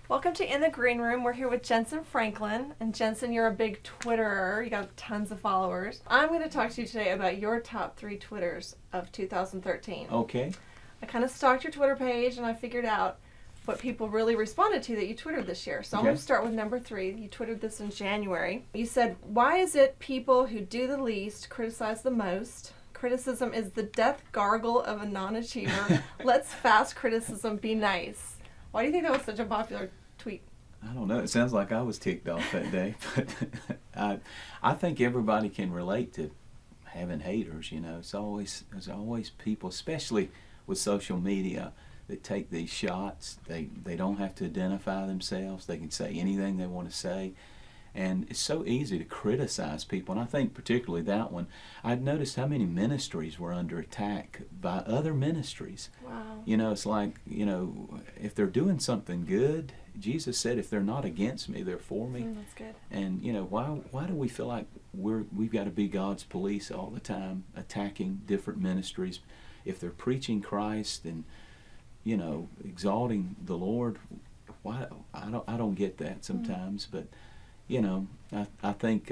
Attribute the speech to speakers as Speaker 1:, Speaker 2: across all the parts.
Speaker 1: Welcome to In the Green Room. We're here with Jentezen Franklin. And Jentezen, you're a big Twitterer. You got tons of followers. I'm going to talk to you today about your top 3 Twitters of 2013.
Speaker 2: Okay.
Speaker 1: I kind of stalked your Twitter page and I figured out what people really responded to that you Twittered this year. So I'm going to start with number 3. You Twittered this in January. You said, "Why is it people who do the least criticize the most? Criticism is the death gargle of a non-achiever. Let's fast criticism be nice." Why do you think that was such a popular tweet?
Speaker 2: I don't know. It sounds like I was ticked off that day, but I think everybody can relate to having haters. You know, there's always people, especially with social media, that take these shots. They don't have to identify themselves. They can say anything they want to say. And it's so easy to criticize people. And I think particularly that one, I've noticed how many ministries were under attack by other ministries.
Speaker 1: Wow.
Speaker 2: You know, it's like, if they're doing something good, Jesus said, if they're not against me, they're for me.
Speaker 1: That's good.
Speaker 2: And, why do we feel like we've got to be God's police all the time, attacking different ministries? If they're preaching Christ and, exalting the Lord, why? I don't get that sometimes, but I think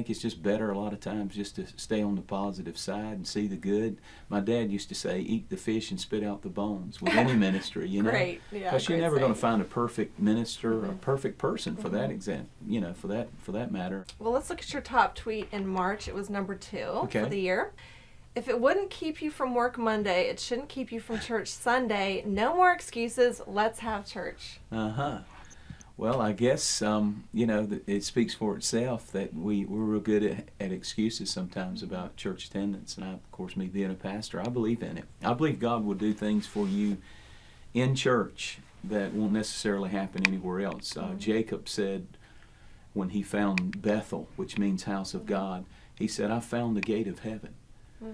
Speaker 2: it's just better a lot of times just to stay on the positive side and see the good. My dad used to say, "Eat the fish and spit out the bones" with any ministry,
Speaker 1: Great, yeah.
Speaker 2: because you're
Speaker 1: great
Speaker 2: never going to
Speaker 1: saying.
Speaker 2: find a perfect minister or a perfect person for that for that matter.
Speaker 1: Well, let's look at your top tweet in March. It was number 2 for the year. "If it wouldn't keep you from work Monday, it shouldn't keep you from church Sunday. No more excuses. Let's have church."
Speaker 2: Well, I guess, it speaks for itself that we're real good at excuses sometimes about church attendance. And of course, me being a pastor, I believe in it. I believe God will do things for you in church that won't necessarily happen anywhere else. Jacob said when he found Bethel, which means house of God, he said, "I found the gate of heaven."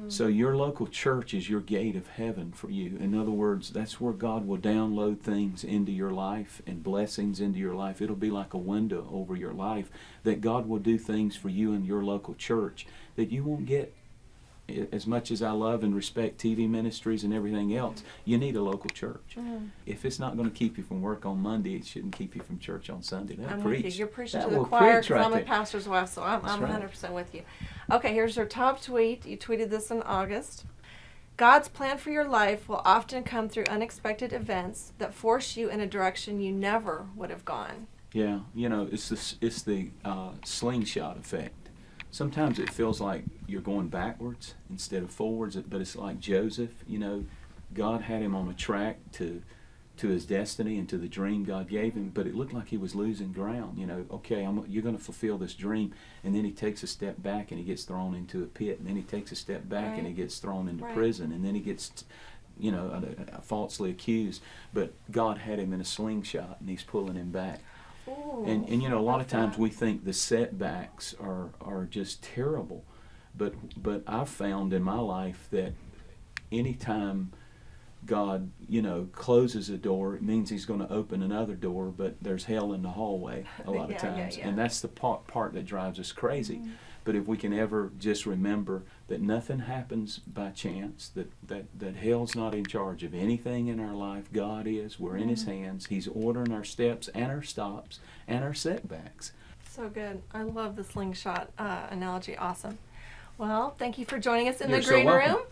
Speaker 2: So your local church is your gate of heaven for you. In other words, that's where God will download things into your life and blessings into your life. It'll be like a window over your life that God will do things for you in your local church that you won't get. As much as I love and respect TV ministries and everything else, you need a local church. If it's not going to keep you from work on Monday, it shouldn't keep you from church on Sunday.
Speaker 1: I'm
Speaker 2: preach.
Speaker 1: with you. You're preaching
Speaker 2: That
Speaker 1: to the
Speaker 2: will
Speaker 1: choir
Speaker 2: preach
Speaker 1: because
Speaker 2: right
Speaker 1: I'm a
Speaker 2: there.
Speaker 1: pastor's wife, so I'm
Speaker 2: That's right.
Speaker 1: 100% with you. Okay, here's your top tweet. You tweeted this in August. "God's plan for your life will often come through unexpected events that force you in a direction you never would have gone."
Speaker 2: Yeah, it's the slingshot effect. Sometimes it feels like you're going backwards instead of forwards, but it's like Joseph. God had him on a track to his destiny and to the dream God gave him, but it looked like he was losing ground. Okay, you're going to fulfill this dream, and then he takes a step back and he gets thrown into a pit, and then he takes a step back and he gets thrown into prison, and then he gets falsely accused. But God had him in a slingshot, and he's pulling him back.
Speaker 1: Ooh,
Speaker 2: And a lot of times we think the setbacks are just terrible, but I've found in my life that anytime God closes a door, it means He's going to open another door, but there's hell in the hallway a lot of times, and that's the part that drives us crazy. But if we can ever just remember that nothing happens by chance, that hell's not in charge of anything in our life, God is. We're in His hands. He's ordering our steps and our stops and our setbacks.
Speaker 1: So good. I love the slingshot analogy. Awesome. Well, thank you for joining us in
Speaker 2: You're
Speaker 1: the
Speaker 2: so
Speaker 1: green
Speaker 2: welcome.
Speaker 1: room.